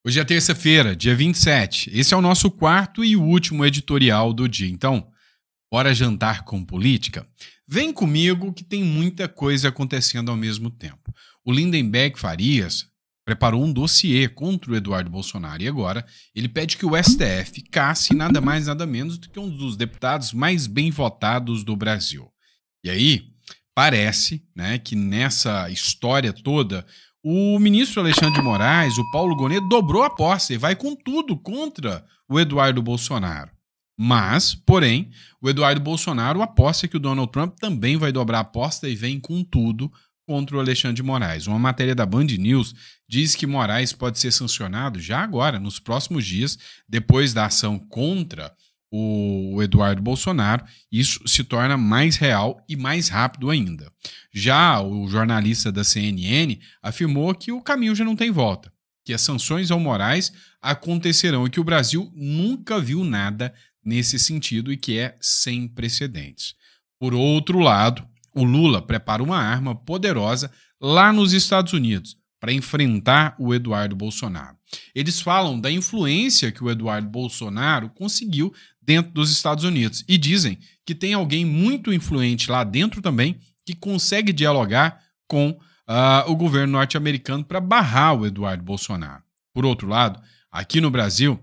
Hoje é terça-feira, dia 27. Esse é o nosso quarto e último editorial do dia. Então, bora jantar com política? Vem comigo que tem muita coisa acontecendo ao mesmo tempo. O Lindenberg Farias preparou um dossiê contra o Eduardo Bolsonaro e agora ele pede que o STF casse nada mais nada menos do que um dos deputados mais bem votados do Brasil. E aí, parece, né, que nessa história toda o ministro Alexandre de Moraes, o Paulo Gonet, dobrou a aposta e vai com tudo contra o Eduardo Bolsonaro. Mas, porém, o Eduardo Bolsonaro aposta que o Donald Trump também vai dobrar a aposta e vem com tudo contra o Alexandre de Moraes. Uma matéria da Band News diz que Moraes pode ser sancionado já agora, nos próximos dias, depois da ação contra o Eduardo Bolsonaro. Isso se torna mais real e mais rápido ainda. Já o jornalista da CNN afirmou que o caminho já não tem volta, que as sanções ao Moraes acontecerão e que o Brasil nunca viu nada nesse sentido e que é sem precedentes. Por outro lado, o Lula prepara uma arma poderosa lá nos Estados Unidos para enfrentar o Eduardo Bolsonaro. Eles falam da influência que o Eduardo Bolsonaro conseguiu dentro dos Estados Unidos e dizem que tem alguém muito influente lá dentro também que consegue dialogar com o governo norte-americano para barrar o Eduardo Bolsonaro. Por outro lado, aqui no Brasil,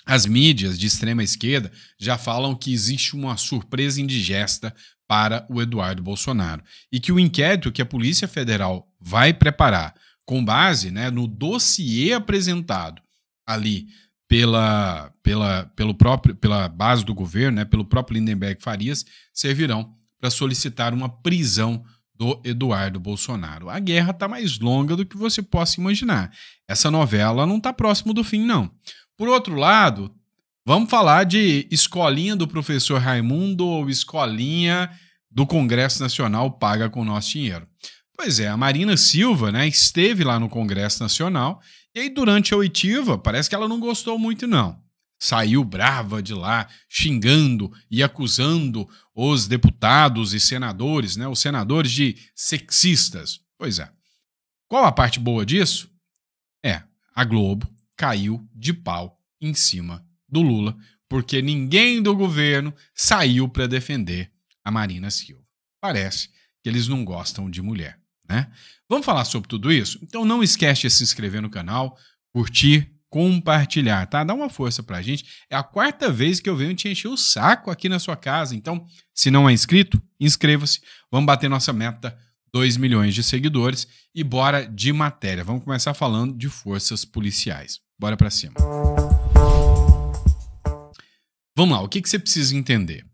as mídias de extrema esquerda já falam que existe uma surpresa indigesta para o Eduardo Bolsonaro e que o inquérito que a Polícia Federal vai preparar com base, né, no dossiê apresentado ali pela base do governo, né, pelo próprio Lindenberg Farias, servirão para solicitar uma prisão do Eduardo Bolsonaro. A guerra está mais longa do que você possa imaginar. Essa novela não está próximo do fim, não. Por outro lado, vamos falar de escolinha do professor Raimundo ou escolinha do Congresso Nacional paga com o nosso dinheiro. Pois é, a Marina Silva, né, esteve lá no Congresso Nacional e aí durante a oitiva parece que ela não gostou muito não. Saiu brava de lá, xingando e acusando os deputados e senadores, né, os senadores de sexistas. Pois é. Qual a parte boa disso? A Globo caiu de pau em cima do Lula porque ninguém do governo saiu para defender a Marina Silva. Parece que eles não gostam de mulher, né? Vamos falar sobre tudo isso? Então não esquece de se inscrever no canal, curtir, compartilhar, tá? Dá uma força pra gente. É a quarta vez que eu venho te encher o saco aqui na sua casa. Então, se não é inscrito, inscreva-se. Vamos bater nossa meta, 2 milhões de seguidores. E bora de matéria. Vamos começar falando de forças policiais. Bora pra cima. Vamos lá, o que você precisa entender?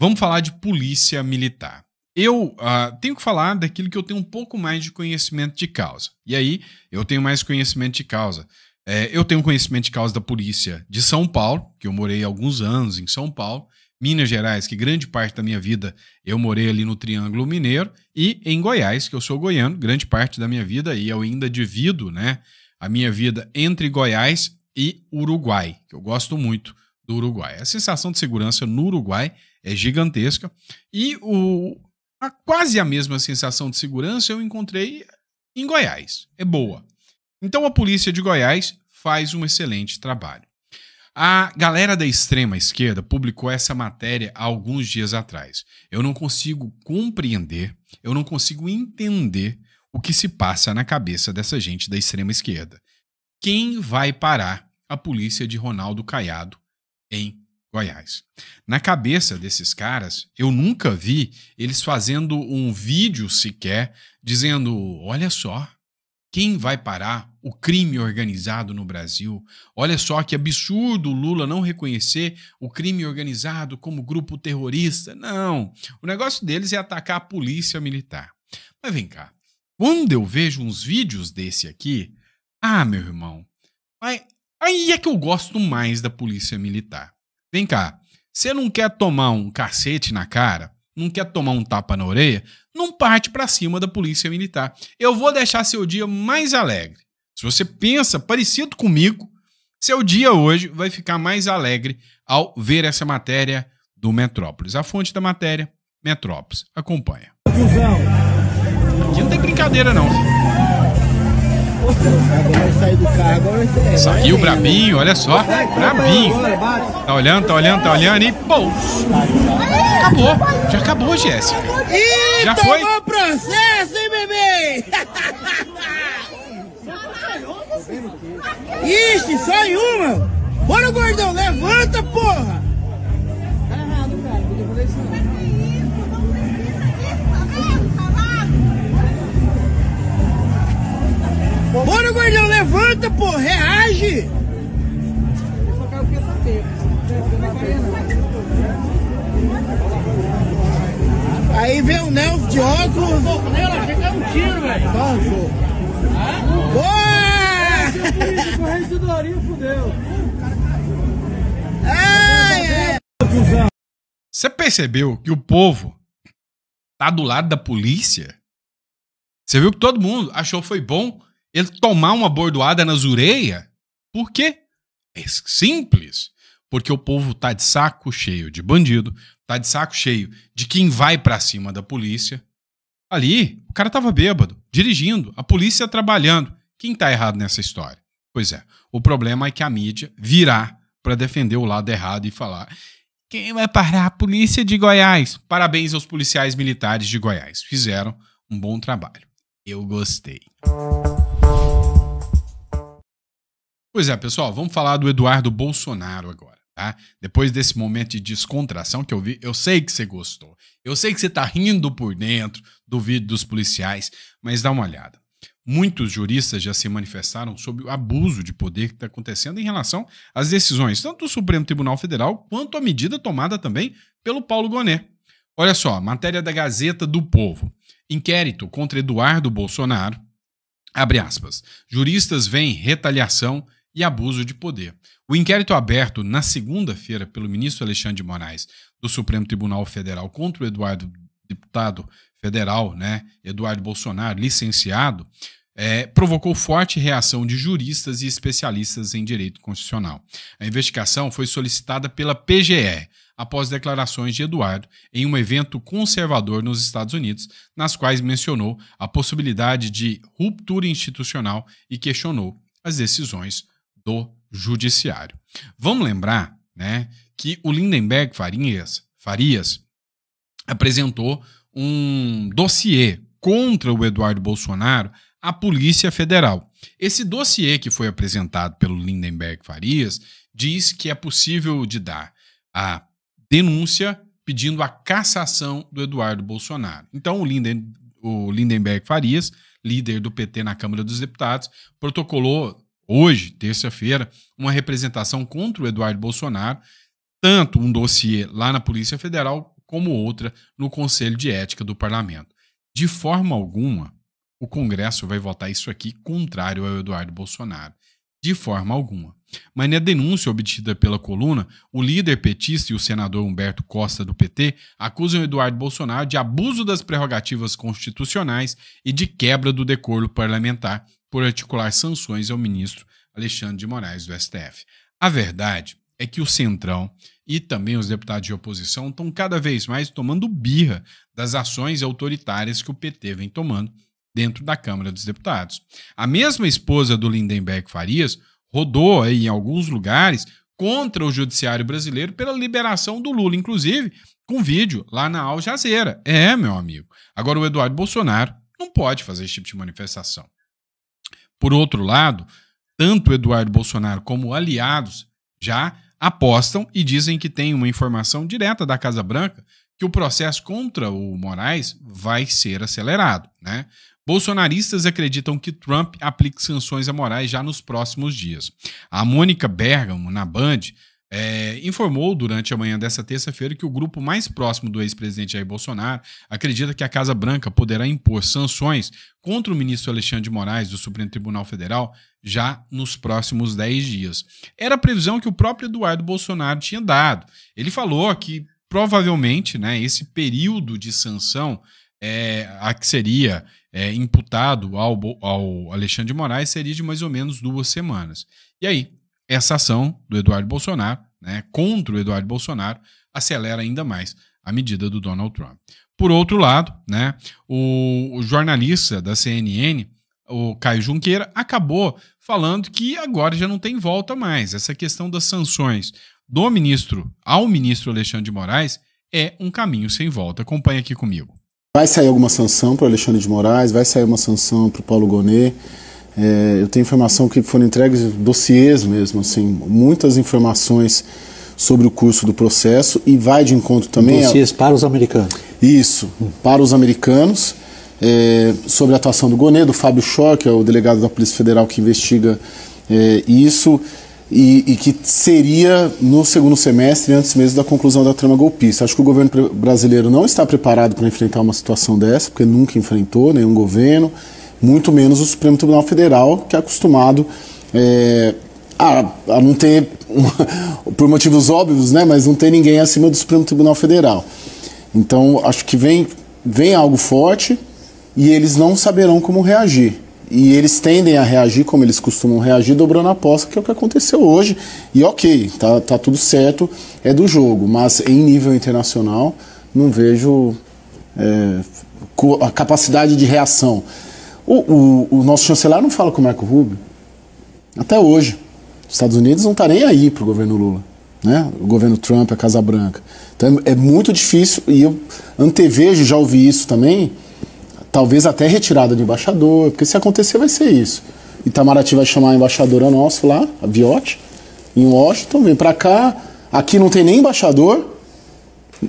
Vamos falar de polícia militar. Eu tenho que falar daquilo que eu tenho um pouco mais de conhecimento de causa. E aí, eu tenho mais conhecimento de causa. Eu tenho conhecimento de causa da polícia de São Paulo, que eu morei alguns anos em São Paulo, Minas Gerais, que grande parte da minha vida eu morei ali no Triângulo Mineiro, e em Goiás, que eu sou goiano, grande parte da minha vida, e eu ainda divido, né, a minha vida entre Goiás e Uruguai, que eu gosto muito do Uruguai. A sensação de segurança no Uruguai é gigantesca e quase a mesma sensação de segurança eu encontrei em Goiás. É boa. Então a polícia de Goiás faz um excelente trabalho. A galera da extrema esquerda publicou essa matéria há alguns dias atrás. Eu não consigo compreender, eu não consigo entender o que se passa na cabeça dessa gente da extrema esquerda. Quem vai parar a polícia de Ronaldo Caiado em Goiás? Na cabeça desses caras, eu nunca vi eles fazendo um vídeo sequer dizendo, olha só, quem vai parar o crime organizado no Brasil? Olha só que absurdo o Lula não reconhecer o crime organizado como grupo terrorista. Não, o negócio deles é atacar a polícia militar. Mas vem cá, quando eu vejo uns vídeos desse aqui, meu irmão, aí é que eu gosto mais da polícia militar. Vem cá, você não quer tomar um cacete na cara? Não quer tomar um tapa na orelha? Não parte pra cima da polícia militar. Eu vou deixar seu dia mais alegre. Se você pensa parecido comigo, seu dia hoje vai ficar mais alegre ao ver essa matéria do Metrópolis. A fonte da matéria, Metrópolis. Acompanha. Aqui não tem brincadeira não, filho. Vai sair do carro agora. Saiu brabinho, olha só. Brabinho. Tá olhando e pô! Acabou. Já acabou, Jéssica. Já foi. Tomou processo, hein, bebê? Ixi, só em uma. Bora, gordão, levanta, porra. Tá errado, cara. Podia fazer isso não. Bora, gordão, levanta, porra. Reage. Eu só quero que eu tapeia. Aí vem o Nelson de óculos. Nela, achei que era um tiro, velho. Boa! Você percebeu que o povo tá do lado da polícia? Você viu que todo mundo achou que foi bom ele tomar uma bordoada nas orelhas? Por quê? É simples. Porque o povo tá de saco cheio de bandido, tá de saco cheio de quem vai pra cima da polícia. Ali, o cara tava bêbado, dirigindo, a polícia trabalhando. Quem tá errado nessa história? Pois é, o problema é que a mídia virá pra defender o lado errado e falar: quem vai parar a polícia de Goiás? Parabéns aos policiais militares de Goiás. Fizeram um bom trabalho. Eu gostei. Pois é, pessoal, vamos falar do Eduardo Bolsonaro agora, tá? Depois desse momento de descontração que eu vi, eu sei que você gostou. Eu sei que você tá rindo por dentro do vídeo dos policiais, mas dá uma olhada. Muitos juristas já se manifestaram sobre o abuso de poder que está acontecendo em relação às decisões, tanto do Supremo Tribunal Federal, quanto a medida tomada também pelo Paulo Gonet. Olha só, matéria da Gazeta do Povo. Inquérito contra Eduardo Bolsonaro, abre aspas, juristas veem retaliação e abuso de poder. O inquérito aberto na segunda-feira pelo ministro Alexandre de Moraes do Supremo Tribunal Federal contra o deputado federal, Eduardo Bolsonaro, licenciado, provocou forte reação de juristas e especialistas em direito constitucional. A investigação foi solicitada pela PGR após declarações de Eduardo em um evento conservador nos Estados Unidos, nas quais mencionou a possibilidade de ruptura institucional e questionou as decisões do judiciário. Vamos lembrar, que o Lindenberg Farias apresentou um dossiê contra o Eduardo Bolsonaro à Polícia Federal. Esse dossiê que foi apresentado pelo Lindenberg Farias diz que é possível de dar a denúncia pedindo a cassação do Eduardo Bolsonaro. Então o Lindenberg Farias, líder do PT na Câmara dos Deputados, protocolou hoje, terça-feira, uma representação contra o Eduardo Bolsonaro, tanto um dossiê lá na Polícia Federal como outra no Conselho de Ética do Parlamento. De forma alguma, o Congresso vai votar isso aqui contrário ao Eduardo Bolsonaro. De forma alguma. Mas na denúncia obtida pela coluna, o líder petista e o senador Humberto Costa do PT acusam Eduardo Bolsonaro de abuso das prerrogativas constitucionais e de quebra do decoro parlamentar por articular sanções ao ministro Alexandre de Moraes do STF. A verdade é que o Centrão e também os deputados de oposição estão cada vez mais tomando birra das ações autoritárias que o PT vem tomando dentro da Câmara dos Deputados. A mesma esposa do Lindenberg Farias rodou aí em alguns lugares contra o judiciário brasileiro pela liberação do Lula, inclusive com vídeo lá na Al Jazeera. Meu amigo. Agora o Eduardo Bolsonaro não pode fazer esse tipo de manifestação. Por outro lado, tanto o Eduardo Bolsonaro como aliados já apostam e dizem que tem uma informação direta da Casa Branca que o processo contra o Moraes vai ser acelerado, Bolsonaristas acreditam que Trump aplique sanções a Moraes já nos próximos dias. A Mônica Bergamo, na Band, informou durante a manhã dessa terça-feira que o grupo mais próximo do ex-presidente Jair Bolsonaro acredita que a Casa Branca poderá impor sanções contra o ministro Alexandre de Moraes do Supremo Tribunal Federal já nos próximos 10 dias. Era a previsão que o próprio Eduardo Bolsonaro tinha dado. Ele falou que provavelmente esse período de sanção a que seria imputado ao Alexandre de Moraes seria de mais ou menos 2 semanas. E aí, essa ação do Eduardo Bolsonaro, contra o Eduardo Bolsonaro, acelera ainda mais a medida do Donald Trump. Por outro lado, o jornalista da CNN, o Caio Junqueira acabou falando que agora já não tem volta mais. Essa questão das sanções do ministro ao ministro Alexandre de Moraes é um caminho sem volta. Acompanhe aqui comigo. Vai sair alguma sanção para o Alexandre de Moraes, vai sair uma sanção para o Paulo Gonet. Eu tenho informação que foram entregues dossiês mesmo, assim, muitas informações sobre o curso do processo, e vai de encontro também... Dossiês para os americanos. Isso, para os americanos, sobre a atuação do Gonet, do Fábio Schor, que é o delegado da Polícia Federal que investiga isso, e que seria no segundo semestre, antes mesmo da conclusão da trama golpista. Acho que o governo brasileiro não está preparado para enfrentar uma situação dessa, porque nunca enfrentou nenhum governo, muito menos o Supremo Tribunal Federal, que é acostumado a não ter, por motivos óbvios, né, mas não ter ninguém acima do Supremo Tribunal Federal. Então, acho que vem algo forte e eles não saberão como reagir. E eles tendem a reagir como eles costumam reagir, dobrando a aposta, que é o que aconteceu hoje. E ok, tá tudo certo, é do jogo, mas em nível internacional não vejo a capacidade de reação. O nosso chanceler não fala com o Marco Rubio. Até hoje. Os Estados Unidos não está nem aí para o governo Lula, né? O governo Trump, a Casa Branca. Então é muito difícil, e eu antevejo, já ouvi isso também, talvez até retirada de embaixador, porque se acontecer vai ser isso. Itamaraty vai chamar a embaixadora nossa lá, a Viotti, em Washington, vem para cá, aqui não tem nem embaixador,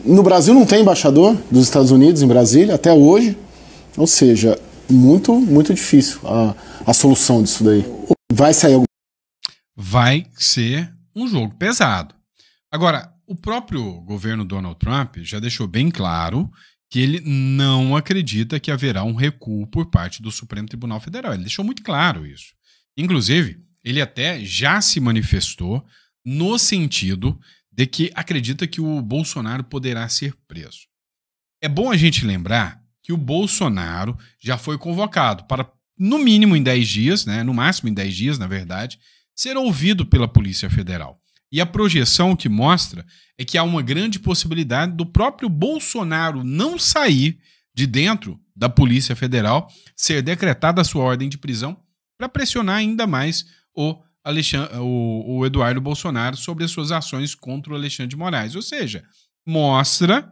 no Brasil não tem embaixador dos Estados Unidos em Brasília, até hoje, ou seja, muito, muito difícil a solução disso daí. Vai sair algum... Vai ser um jogo pesado. Agora, o próprio governo Donald Trump já deixou bem claro que ele não acredita que haverá um recuo por parte do Supremo Tribunal Federal. Ele deixou muito claro isso. Inclusive, ele até já se manifestou no sentido de que acredita que o Bolsonaro poderá ser preso. É bom a gente lembrar que o Bolsonaro já foi convocado para, no mínimo em 10 dias, né, no máximo em 10 dias, na verdade, ser ouvido pela Polícia Federal. E a projeção que mostra é que há uma grande possibilidade do próprio Bolsonaro não sair de dentro da Polícia Federal, ser decretada a sua ordem de prisão para pressionar ainda mais o Eduardo Bolsonaro sobre as suas ações contra o Alexandre de Moraes. Ou seja, mostra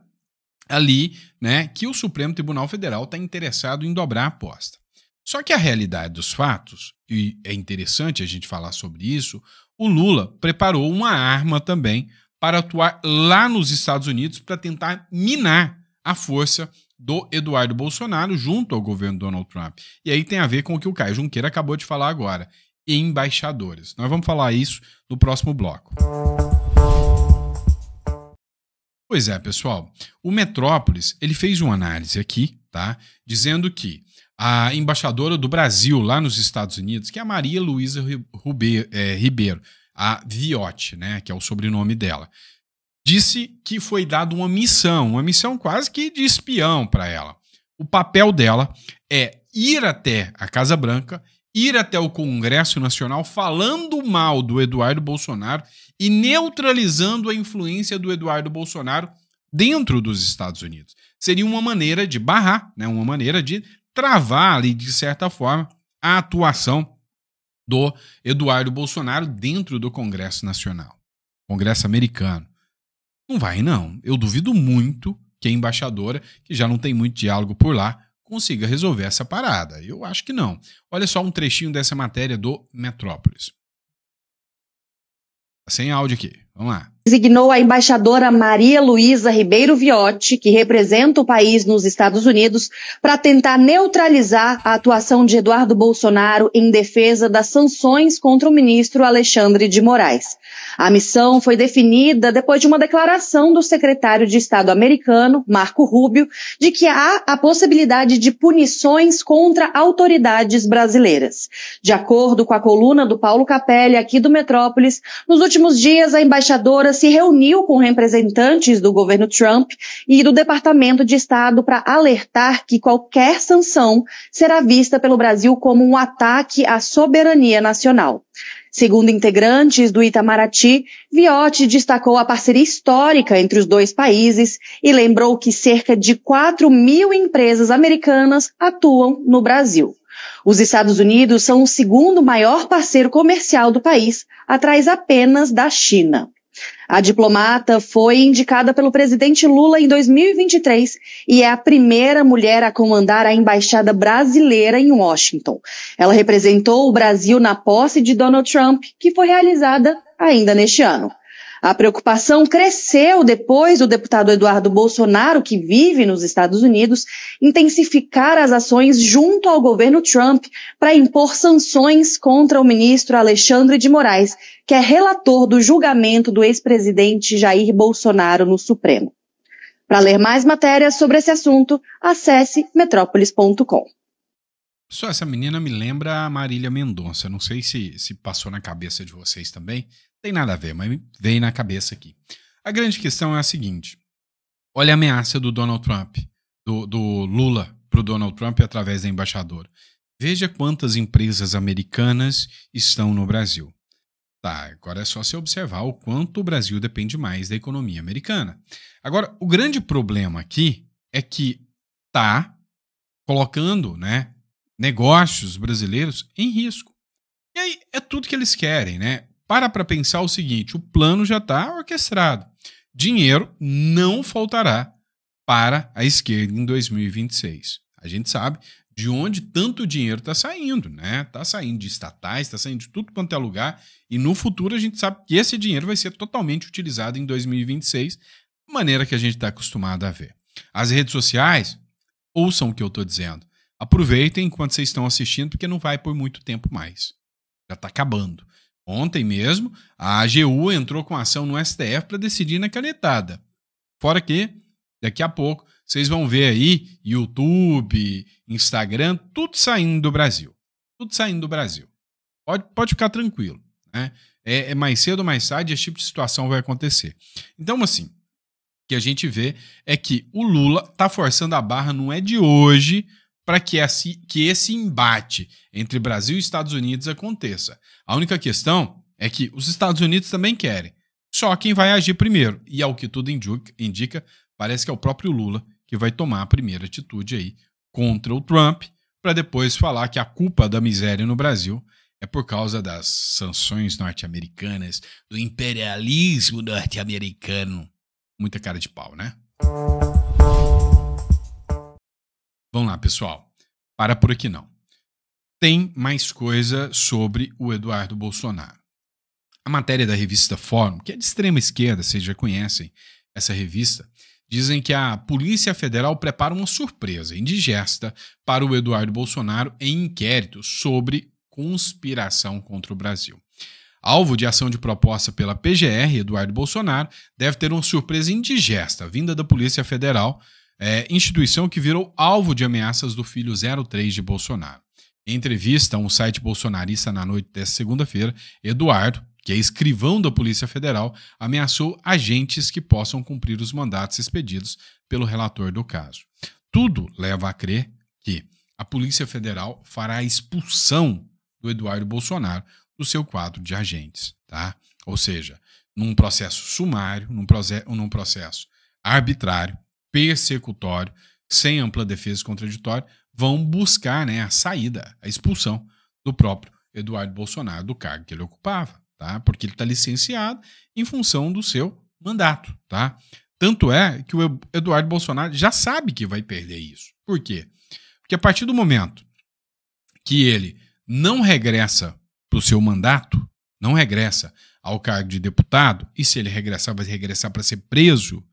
ali, né, que o Supremo Tribunal Federal está interessado em dobrar a aposta. Só que a realidade dos fatos, e é interessante a gente falar sobre isso, o Lula preparou uma arma também para atuar lá nos Estados Unidos para tentar minar a força do Eduardo Bolsonaro junto ao governo Donald Trump. E aí tem a ver com o que o Caio Junqueira acabou de falar agora, embaixadores. Nós vamos falar isso no próximo bloco. Pois é, pessoal, o Metrópolis ele fez uma análise aqui, tá, dizendo que a embaixadora do Brasil lá nos Estados Unidos, que é a Maria Luísa Ribeiro, a Viotti, né, que é o sobrenome dela, disse que foi dada uma missão quase que de espião para ela. O papel dela é ir até a Casa Branca, ir até o Congresso Nacional falando mal do Eduardo Bolsonaro e neutralizando a influência do Eduardo Bolsonaro dentro dos Estados Unidos. Seria uma maneira de barrar, né, uma maneira de travar ali, de certa forma, a atuação do Eduardo Bolsonaro dentro do Congresso Nacional, Congresso americano. Não vai, não. Eu duvido muito que a embaixadora, que já não tem muito diálogo por lá, consiga resolver essa parada. Eu acho que não. Olha só um trechinho dessa matéria do Metrópolis. Sem áudio aqui. Vamos lá. Designou a embaixadora Maria Luísa Ribeiro Viotti, que representa o país nos Estados Unidos, para tentar neutralizar a atuação de Eduardo Bolsonaro em defesa das sanções contra o ministro Alexandre de Moraes. A missão foi definida depois de uma declaração do secretário de Estado americano, Marco Rubio, de que há a possibilidade de punições contra autoridades brasileiras. De acordo com a coluna do Paulo Capelli, aqui do Metrópolis, nos últimos dias a embaixadora se reuniu com representantes do governo Trump e do Departamento de Estado para alertar que qualquer sanção será vista pelo Brasil como um ataque à soberania nacional. Segundo integrantes do Itamaraty, Viotti destacou a parceria histórica entre os dois países e lembrou que cerca de 4.000 empresas americanas atuam no Brasil. Os Estados Unidos são o segundo maior parceiro comercial do país, atrás apenas da China. A diplomata foi indicada pelo presidente Lula em 2023 e é a primeira mulher a comandar a embaixada brasileira em Washington. Ela representou o Brasil na posse de Donald Trump, que foi realizada ainda neste ano. A preocupação cresceu depois do deputado Eduardo Bolsonaro, que vive nos Estados Unidos, intensificar as ações junto ao governo Trump para impor sanções contra o ministro Alexandre de Moraes, que é relator do julgamento do ex-presidente Jair Bolsonaro no Supremo. Para ler mais matérias sobre esse assunto, acesse metrópolis.com. Só essa menina me lembra a Marília Mendonça. Não sei se passou na cabeça de vocês também. Tem nada a ver, mas veio na cabeça aqui. A grande questão é a seguinte. Olha a ameaça do Donald Trump, do Lula para o Donald Trump através da embaixadora. Veja quantas empresas americanas estão no Brasil. Tá, agora é só você observar o quanto o Brasil depende mais da economia americana. Agora, o grande problema aqui é que tá colocando, né, negócios brasileiros em risco. E aí é tudo que eles querem, né? Para pensar o seguinte, o plano já está orquestrado. Dinheiro não faltará para a esquerda em 2026. A gente sabe de onde tanto dinheiro está saindo, né? Está saindo de estatais, está saindo de tudo quanto é lugar, e no futuro a gente sabe que esse dinheiro vai ser totalmente utilizado em 2026, de maneira que a gente está acostumado a ver. As redes sociais, ouçam o que eu estou dizendo. Aproveitem enquanto vocês estão assistindo, porque não vai por muito tempo mais. Já está acabando. Ontem mesmo, a AGU entrou com ação no STF para decidir na canetada. Fora que, daqui a pouco, vocês vão ver aí YouTube, Instagram, tudo saindo do Brasil. Tudo saindo do Brasil. Pode ficar tranquilo, né? É mais cedo ou mais tarde esse tipo de situação vai acontecer. Então, assim, o que a gente vê é que o Lula está forçando a barra, não é de hoje, para que esse embate entre Brasil e Estados Unidos aconteça. A única questão é que os Estados Unidos também querem. Só quem vai agir primeiro. E ao que tudo indica, parece que é o próprio Lula que vai tomar a primeira atitude aí contra o Trump, para depois falar que a culpa da miséria no Brasil é por causa das sanções norte-americanas, do imperialismo norte-americano. Muita cara de pau, né? Vamos lá, pessoal. Para por aqui não. Tem mais coisa sobre o Eduardo Bolsonaro. A matéria da revista Fórum, que é de extrema esquerda, vocês já conhecem essa revista, dizem que a Polícia Federal prepara uma surpresa indigesta para o Eduardo Bolsonaro em inquérito sobre conspiração contra o Brasil. Alvo de ação de proposta pela PGR, Eduardo Bolsonaro deve ter uma surpresa indigesta vinda da Polícia Federal, instituição que virou alvo de ameaças do filho 03 de Bolsonaro. Em entrevista a um site bolsonarista na noite desta segunda-feira, Eduardo, que é escrivão da Polícia Federal, ameaçou agentes que possam cumprir os mandatos expedidos pelo relator do caso. Tudo leva a crer que a Polícia Federal fará a expulsão do Eduardo Bolsonaro do seu quadro de agentes, tá? Ou seja, num processo sumário, num processo arbitrário, persecutório, sem ampla defesa contraditória, vão buscar, né, a saída, a expulsão do próprio Eduardo Bolsonaro do cargo que ele ocupava, tá? Porque ele está licenciado em função do seu mandato, tá? Tanto é que o Eduardo Bolsonaro já sabe que vai perder isso. Por quê? Porque a partir do momento que ele não regressa para o seu mandato, não regressa ao cargo de deputado, e se ele regressar, vai regressar para ser preso,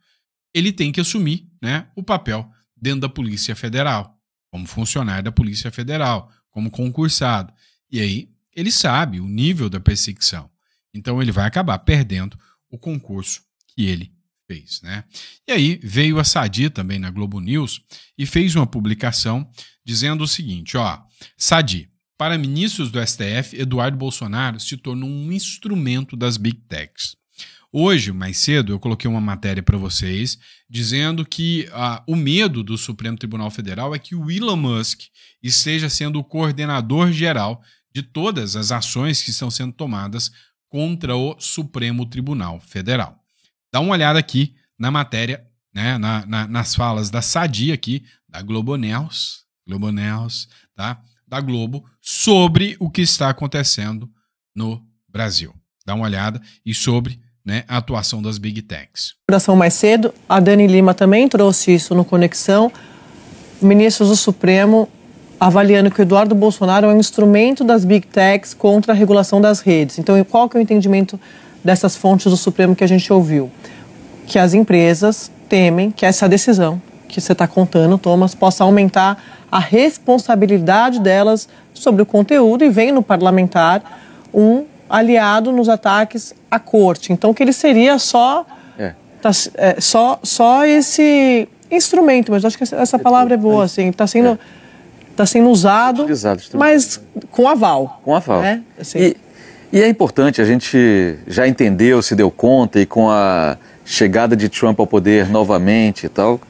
ele tem que assumir, né, o papel dentro da Polícia Federal, como funcionário da Polícia Federal, como concursado. E aí ele sabe o nível da perseguição. Então ele vai acabar perdendo o concurso que ele fez, né? E aí veio a Sadi também na Globo News e fez uma publicação dizendo o seguinte, ó, Sadi, para ministros do STF, Eduardo Bolsonaro se tornou um instrumento das Big Techs. Hoje, mais cedo, eu coloquei uma matéria para vocês dizendo que o medo do Supremo Tribunal Federal é que o Elon Musk esteja sendo o coordenador geral de todas as ações que estão sendo tomadas contra o Supremo Tribunal Federal. Dá uma olhada aqui na matéria, né, nas falas da Sadi aqui, da Globo News, tá? da Globo sobre o que está acontecendo no Brasil. Dá uma olhada e sobre, né, a atuação das Big Techs. Mais cedo, a Dani Lima também trouxe isso no Conexão. Ministros do Supremo avaliando que o Eduardo Bolsonaro é um instrumento das Big Techs contra a regulação das redes. Então, qual que é o entendimento dessas fontes do Supremo que a gente ouviu? Que as empresas temem que essa decisão que você está contando, Thomas, possa aumentar a responsabilidade delas sobre o conteúdo e vem no parlamentar um aliado nos ataques à corte. Então, que ele seria só esse instrumento, mas acho que essa palavra é boa, assim, está sendo usado, mas com aval. Com aval. Né? Assim. E é importante, a gente já entendeu, se deu conta, e com a chegada de Trump ao poder novamente e tal,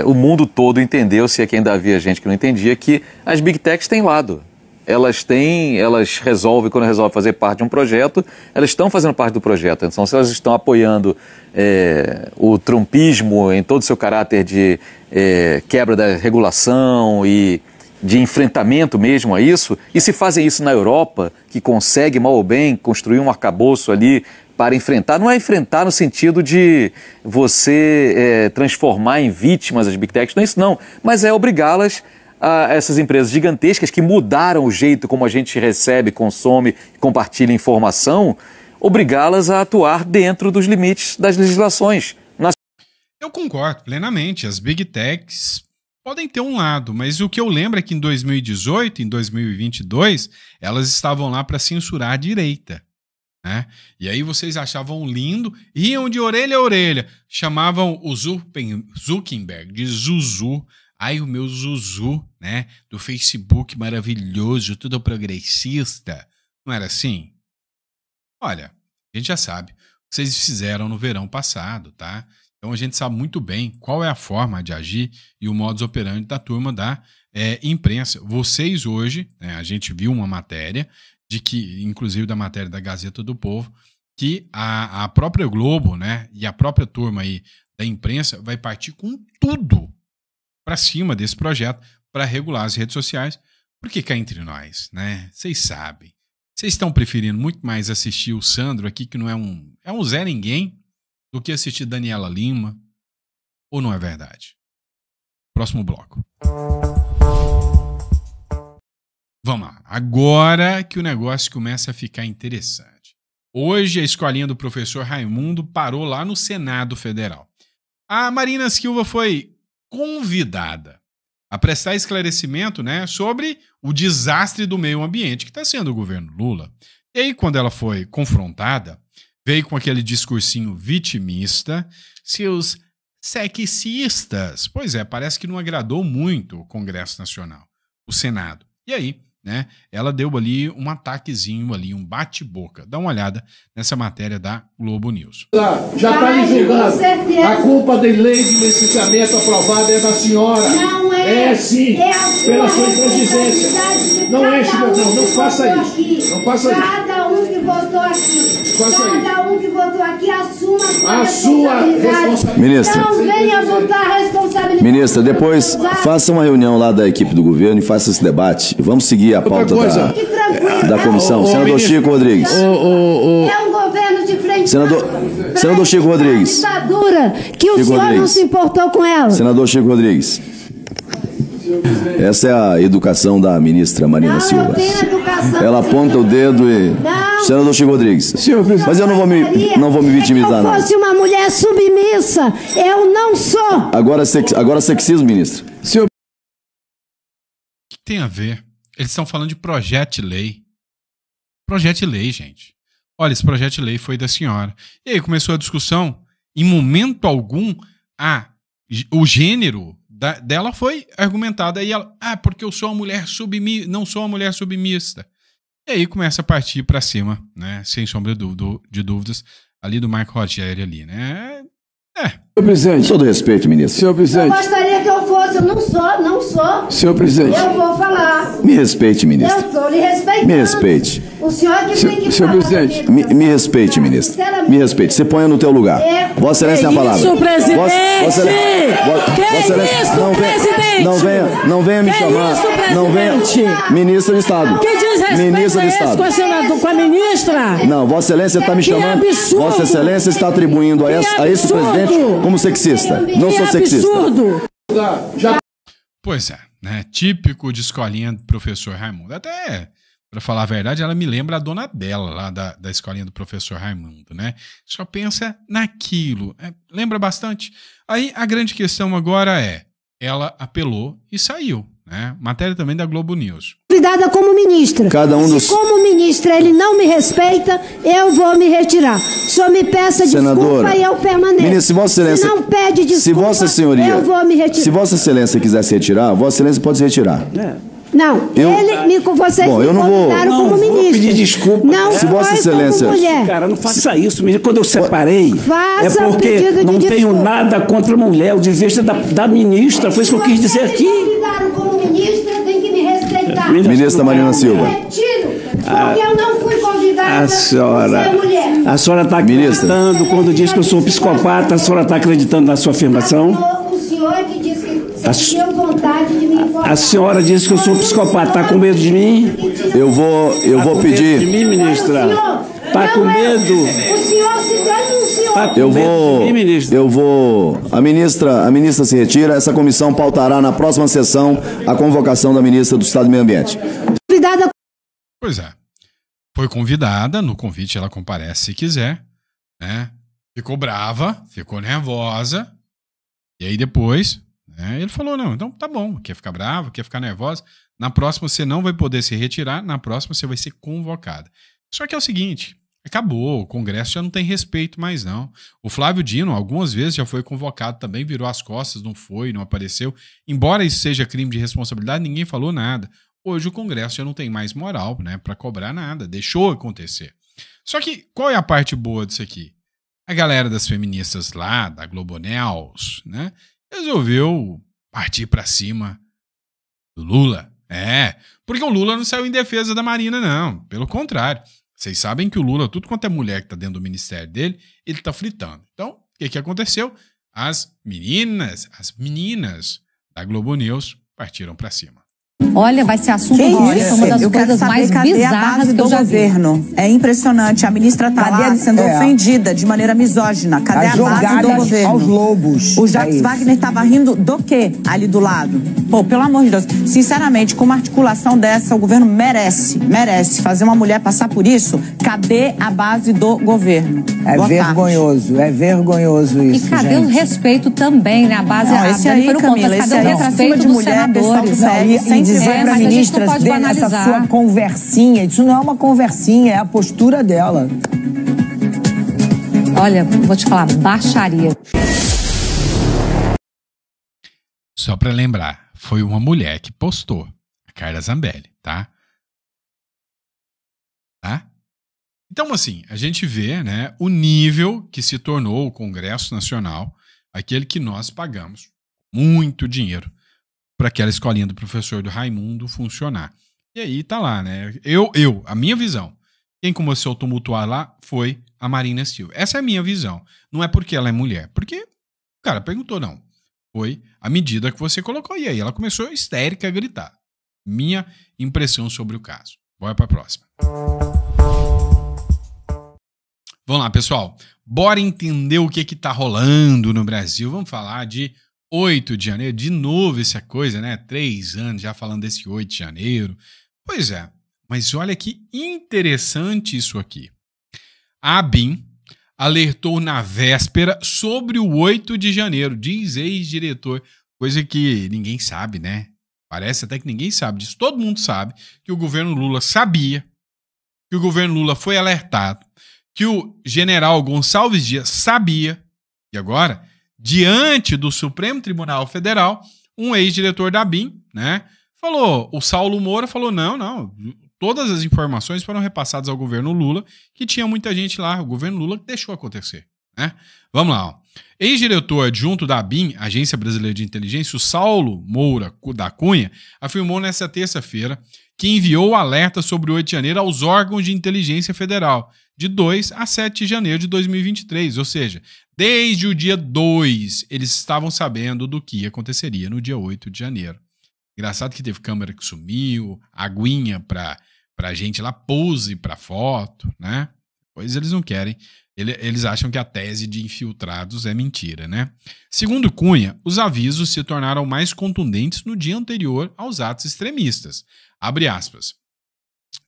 o mundo todo entendeu, se é que ainda havia gente que não entendia, que as Big Techs têm lado. Elas resolvem, quando resolvem fazer parte de um projeto, elas estão fazendo parte do projeto. Então, se elas estão apoiando o trumpismo em todo o seu caráter de quebra da regulação e de enfrentamento mesmo a isso, e se fazem isso na Europa, que consegue, mal ou bem, construir um arcabouço ali para enfrentar, não é enfrentar no sentido de você transformar em vítimas as Big Techs, não é isso não, mas é obrigá-las a essas empresas gigantescas que mudaram o jeito como a gente recebe, consome, compartilha informação, obrigá-las a atuar dentro dos limites das legislações. Eu concordo plenamente, as Big Techs podem ter um lado, mas o que eu lembro é que em 2018, em 2022, elas estavam lá para censurar a direita. Né? E aí vocês achavam lindo, iam de orelha a orelha, chamavam o Zuckerberg de Zuzu. Ai, o meu Zuzu, né? Do Facebook maravilhoso, tudo progressista. Não era assim? Olha, a gente já sabe o que vocês fizeram no verão passado, tá? Então a gente sabe muito bem qual é a forma de agir e o modus operandi da turma da imprensa. Vocês hoje, né, a gente viu uma matéria, de que, inclusive da matéria da Gazeta do Povo, que a própria Globo, né, e a própria turma aí da imprensa vai partir com tudo para cima desse projeto para regular as redes sociais, porque cá entre nós, né? Vocês sabem. Vocês estão preferindo muito mais assistir o Sandro aqui, que não é um Zé Ninguém, do que assistir Daniela Lima, ou não é verdade? Próximo bloco. Vamos lá. Agora que o negócio começa a ficar interessante. Hoje a escolinha do professor Raimundo parou lá no Senado Federal. A Marina Silva foi convidada a prestar esclarecimento, né, sobre o desastre do meio ambiente que está sendo o governo Lula. E aí, quando ela foi confrontada, veio com aquele discursinho vitimista, seus sexistas. Pois é, parece que não agradou muito o Congresso Nacional, o Senado. E aí, né, ela deu ali um ataquezinho, ali, um bate-boca. Dá uma olhada nessa matéria da Globo News. Já está aí julgado. A culpa da lei de licenciamento aprovada é da senhora. Não é. É sim. Pela sua intransigência. Não é, não faça isso. Não faça isso. Cada um que votou aqui. Cada um que votou aqui assuma a sua responsabilidade. Ministra. Não venha botar a responsabilidade. Ministra, depois faça uma reunião lá da equipe do governo e faça esse debate. Vamos seguir a pauta da comissão. Senador Chico Rodrigues. É um governo de frente. Senador Chico Rodrigues. Ditadura que o senhor não se importou com ela. Senador Chico Rodrigues. Essa é a educação da ministra Marina Silva. Ela aponta o dedo e... Não. Senador Chico Rodrigues. Mas eu não vou me vitimizar, não. Se eu fosse uma mulher submissa, eu não sou. Agora sexismo, ministro. O que tem a ver? Eles estão falando de projeto de lei. Projeto de lei, gente. Olha, esse projeto de lei foi da senhora. E aí começou a discussão. Em momento algum, o gênero dela foi argumentado. Aí ela, porque eu sou uma mulher submissa, não sou uma mulher submissa. E aí começa a partir para cima, né? Sem sombra de dúvidas, ali do Marco Rogério ali, né? Senhor presidente. Todo respeito, ministro. Senhor presidente. Eu gostaria que eu fosse, eu não sou. Senhor presidente. Eu vou falar. Me respeite, ministro. Eu estou lhe respeitando. Me respeite. O senhor que tem que Senhor falar presidente, comigo. me respeite, ministra. Me respeite. Você ponha no teu lugar. Vossa Excelência tem a palavra. Isso, presidente! Vossa presidente! Não venha me chamar. isso, Não venha. presidente? Ministra de Estado. Que desrespeito Ministra de é esse Estado. com a ministra? Não, Vossa Excelência está me Que chamando. absurdo! Vossa Excelência está atribuindo a esse absurdo! presidente como sexista. Não sou sexista. Absurdo! Pois é, né? Típico de escolinha do professor Raimundo. Até, para falar a verdade, ela me lembra a dona Bela lá da escolinha do professor Raimundo, né? Só pensa naquilo. Lembra bastante? Aí a grande questão agora é, ela apelou e saiu, né? Matéria também da Globo News. Convidada como ministra. Cada um dos... Se como ministra ele não me respeita, eu vou me retirar. O senhor me peça Senadora, desculpa e eu permaneço. Ministro, se Vossa Excelência... Se não pede desculpa, se Vossa Senhoria, eu vou me retirar. Se Vossa Excelência quiser se retirar, Vossa Excelência pode se retirar. Não, vocês Bom, me eu não convidaram vou... como ministro. Pedir desculpa. Não Se Vossa foi Excelência... como mulher. Cara, não faça isso. Quando eu separei, Faça é porque pedido de não tenho desculpa. nada contra a mulher. O dever da ministra. Foi isso que eu quis dizer aqui. Se vocês me convidaram como ministra, tem que me respeitar. Ministra Marina Silva. Retiro, porque eu não fui convidada A senhora... por ser mulher. A senhora está acreditando quando diz que eu sou psicopata, a senhora está acreditando na sua afirmação? O senhor que disse que sentiu vontade de me informar. A senhora disse que eu sou psicopata, está com medo de mim? Eu vou De pedir... mim, ministra? Está com medo? O senhor se denunciou. Tá com medo de mim, ministra? Eu vou... A ministra se retira, essa comissão pautará na próxima sessão a convocação da ministra do Estado do Meio Ambiente. Convidada. Pois é. Foi convidada, no convite ela comparece se quiser, né? Ficou brava, ficou nervosa, e aí depois, né, ele falou, não, então tá bom, quer ficar brava, quer ficar nervosa, na próxima você não vai poder se retirar, na próxima você vai ser convocada. Só que é o seguinte, acabou, o Congresso já não tem respeito mais não. O Flávio Dino algumas vezes já foi convocado também, virou as costas, não foi, não apareceu. Embora isso seja crime de responsabilidade, ninguém falou nada. Hoje o Congresso já não tem mais moral, né, para cobrar nada, deixou acontecer. Só que qual é a parte boa disso aqui? A galera das feministas lá, da Globo News, né, resolveu partir para cima do Lula. Porque o Lula não saiu em defesa da Marina, não. Pelo contrário. Vocês sabem que o Lula, tudo quanto é mulher que tá dentro do ministério dele, ele tá fritando. Então, o que aconteceu? As meninas da Globo News partiram para cima. Olha, vai ser assunto de hoje, uma das coisas mais bizarras que eu já vi. Governo. É impressionante. A ministra está lá sendo ofendida de maneira misógina. Cadê a base do governo? Aos lobos. O Jacques Wagner estava rindo do quê ali do lado? Pô, pelo amor de Deus. Sinceramente, com uma articulação dessa, o governo merece fazer uma mulher passar por isso. Cadê a base do governo? É vergonhoso isso, E cadê gente? o respeito também, né? A base esse aí, foi no Camila, ponto, esse cadê aí o é respeito acima de dos mulher, senadores? pessoal, Dizer para mas a gente não ministras pode dê nessa banalizar. sua conversinha. Isso não é uma conversinha, é a postura dela. Olha, vou te falar, baixaria. Só para lembrar, foi uma mulher que postou, a Carla Zambelli, tá? Então, assim, a gente vê, né, o nível que se tornou o Congresso Nacional, aquele que nós pagamos muito dinheiro para aquela escolinha do professor do Raimundo funcionar. E aí tá lá, né? A minha visão, quem começou a tumultuar lá foi a Marina Silva. Essa é a minha visão. Não é porque ela é mulher, porque o cara perguntou, não. Foi a medida que você colocou. E aí ela começou histérica a gritar. Minha impressão sobre o caso. Bora para a próxima. Vamos lá, pessoal. Bora entender o que tá rolando no Brasil. Vamos falar de 8 de janeiro. De novo essa coisa, né? 3 anos já falando desse 8 de janeiro. Pois é. Mas olha que interessante isso aqui. A ABIN alertou na véspera sobre o 8 de janeiro. Diz ex-diretor. Coisa que ninguém sabe, né? Parece até que ninguém sabe disso. Todo mundo sabe que o governo Lula sabia, que o governo Lula foi alertado, que o general Gonçalves Dias sabia, e agora, diante do Supremo Tribunal Federal, um ex-diretor da ABIN, né, falou, o Saulo Moura falou, não, todas as informações foram repassadas ao governo Lula, que tinha muita gente lá, o governo Lula deixou acontecer, né? Vamos lá, ó. Ex-diretor adjunto da ABIN, Agência Brasileira de Inteligência, o Saulo Moura da Cunha, afirmou nesta terça-feira que enviou o alerta sobre o 8 de janeiro aos órgãos de inteligência federal, de 2 a 7 de janeiro de 2023. Ou seja, desde o dia 2, eles estavam sabendo do que aconteceria no dia 8 de janeiro. Engraçado que teve câmera que sumiu, aguinha pra gente lá, pose pra foto, né? Pois eles não querem. Eles acham que a tese de infiltrados é mentira, né? Segundo Cunha, os avisos se tornaram mais contundentes no dia anterior aos atos extremistas. Abre aspas.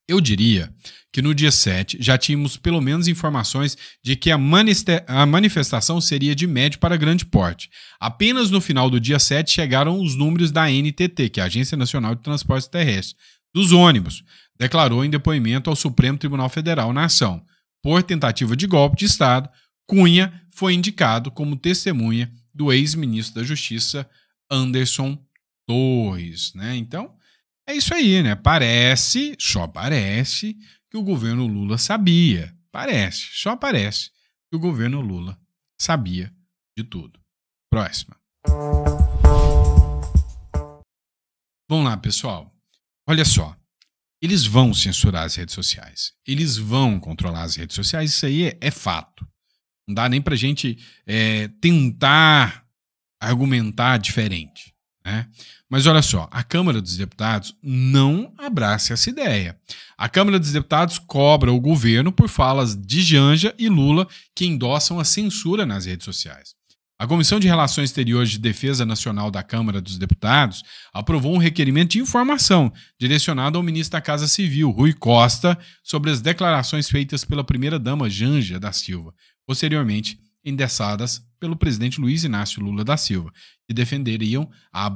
Eu diria que no dia 7 já tínhamos pelo menos informações de que a manifestação seria de médio para grande porte. Apenas no final do dia 7 chegaram os números da NTT, que é a Agência Nacional de Transportes Terrestres, dos ônibus, declarou em depoimento ao Supremo Tribunal Federal na ação. Por tentativa de golpe de Estado, Cunha foi indicado como testemunha do ex-ministro da Justiça, Anderson Torres, né? Então, é isso aí, né? Só parece que o governo Lula sabia. Só parece que o governo Lula sabia de tudo. Próxima. Vamos lá, pessoal. Olha só. Eles vão censurar as redes sociais. Eles vão controlar as redes sociais. Isso aí é fato. Não dá nem pra gente tentar argumentar diferente, né? Mas olha só, a Câmara dos Deputados não abraça essa ideia. A Câmara dos Deputados cobra o governo por falas de Janja e Lula que endossam a censura nas redes sociais. A Comissão de Relações Exteriores de Defesa Nacional da Câmara dos Deputados aprovou um requerimento de informação direcionado ao ministro da Casa Civil, Rui Costa, sobre as declarações feitas pela primeira-dama Janja da Silva, posteriormente endossadas pelo presidente Luiz Inácio Lula da Silva, que defenderiam a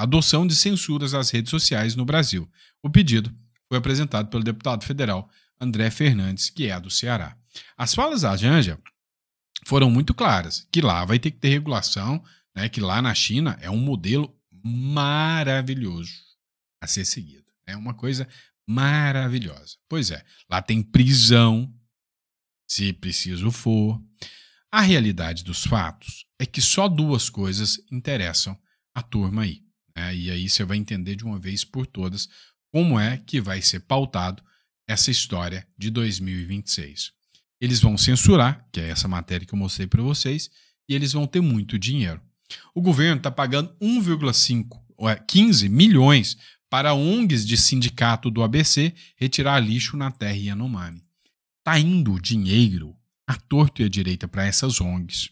adoção de censuras às redes sociais no Brasil. O pedido foi apresentado pelo deputado federal André Fernandes, que é do Ceará. As falas da Janja foram muito claras, que lá vai ter que ter regulação, né, que lá na China é um modelo maravilhoso a ser seguido. É uma coisa maravilhosa. Pois é, lá tem prisão, se preciso for. A realidade dos fatos é que só duas coisas interessam a turma aí, né? E aí você vai entender de uma vez por todas como é que vai ser pautado essa história de 2026. Eles vão censurar, que é essa matéria que eu mostrei para vocês, e eles vão ter muito dinheiro. O governo está pagando 15 milhões para ONGs de sindicato do ABC retirar lixo na terra Yanomami. Está indo dinheiro à torto e à direita para essas ONGs,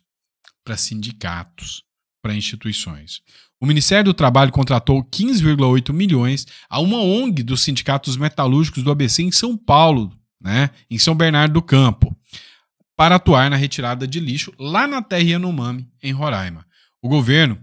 para sindicatos, para instituições. O Ministério do Trabalho contratou 15,8 milhões a uma ONG dos sindicatos metalúrgicos do ABC em São Paulo, né, em São Bernardo do Campo, para atuar na retirada de lixo lá na terra Yanomami, em Roraima. O convênio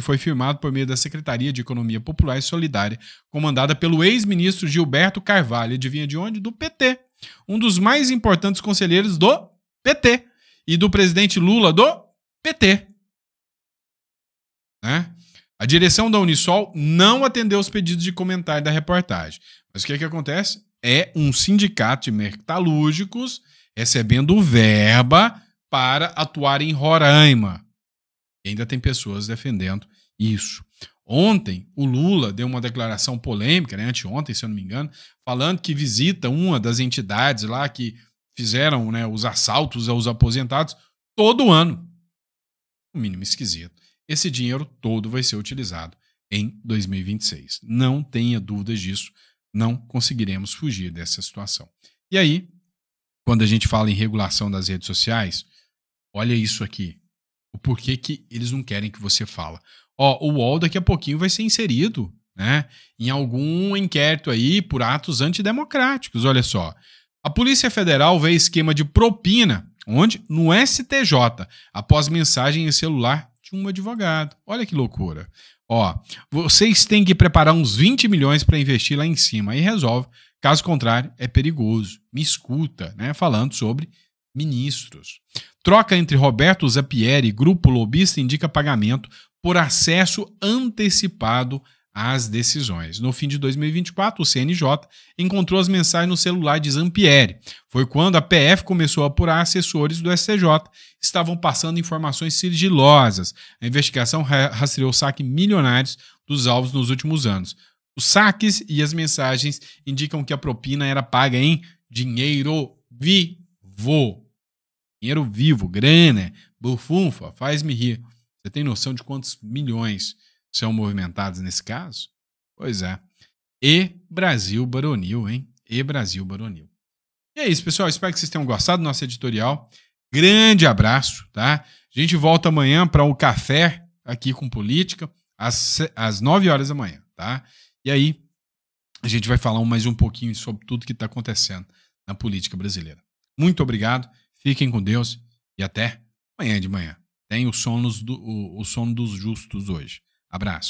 foi firmado por meio da Secretaria de Economia Popular e Solidária, comandada pelo ex-ministro Gilberto Carvalho, adivinha de onde? Do PT. Um dos mais importantes conselheiros do PT. E do presidente Lula do PT. Né? A direção da Unisol não atendeu os pedidos de comentário da reportagem. Mas o que acontece? É um sindicato de metalúrgicos recebendo verba para atuar em Roraima. E ainda tem pessoas defendendo isso. Ontem, o Lula deu uma declaração polêmica, né, anteontem, se eu não me engano, falando que visita uma das entidades lá que fizeram, né, os assaltos aos aposentados todo ano. O mínimo esquisito. Esse dinheiro todo vai ser utilizado em 2026. Não tenha dúvidas disso. Não conseguiremos fugir dessa situação. E aí, quando a gente fala em regulação das redes sociais, olha isso aqui. O porquê que eles não querem que você fala. O UOL daqui a pouquinho vai ser inserido, né, em algum inquérito aí por atos antidemocráticos. Olha só. A Polícia Federal vê esquema de propina, onde? No STJ, após mensagem em celular de um advogado. Olha que loucura. Vocês têm que preparar uns 20 milhões para investir lá em cima. Aí resolve. Caso contrário, é perigoso. Me escuta, né? Falando sobre ministros. Troca entre Roberto Zapieri e grupo lobista indica pagamento por acesso antecipado às decisões. No fim de 2024, o CNJ encontrou as mensagens no celular de Zampieri. Foi quando a PF começou a apurar assessores do STJ. Estavam passando informações sigilosas. A investigação rastreou saques milionários dos alvos nos últimos anos. Os saques e as mensagens indicam que a propina era paga em dinheiro vivo. Dinheiro vivo, grana, bufunfa, faz-me rir. Você tem noção de quantos milhões são movimentados nesse caso? Pois é. E Brasil Baronil, hein? E Brasil Baronil. E é isso, pessoal. Espero que vocês tenham gostado do nosso editorial. Grande abraço, tá? A gente volta amanhã para o café aqui com política, às 9 horas da manhã, tá? E aí, a gente vai falar mais um pouquinho sobre tudo que está acontecendo na política brasileira. Muito obrigado, fiquem com Deus e até amanhã de manhã. Tem o sono dos justos hoje. Abraço.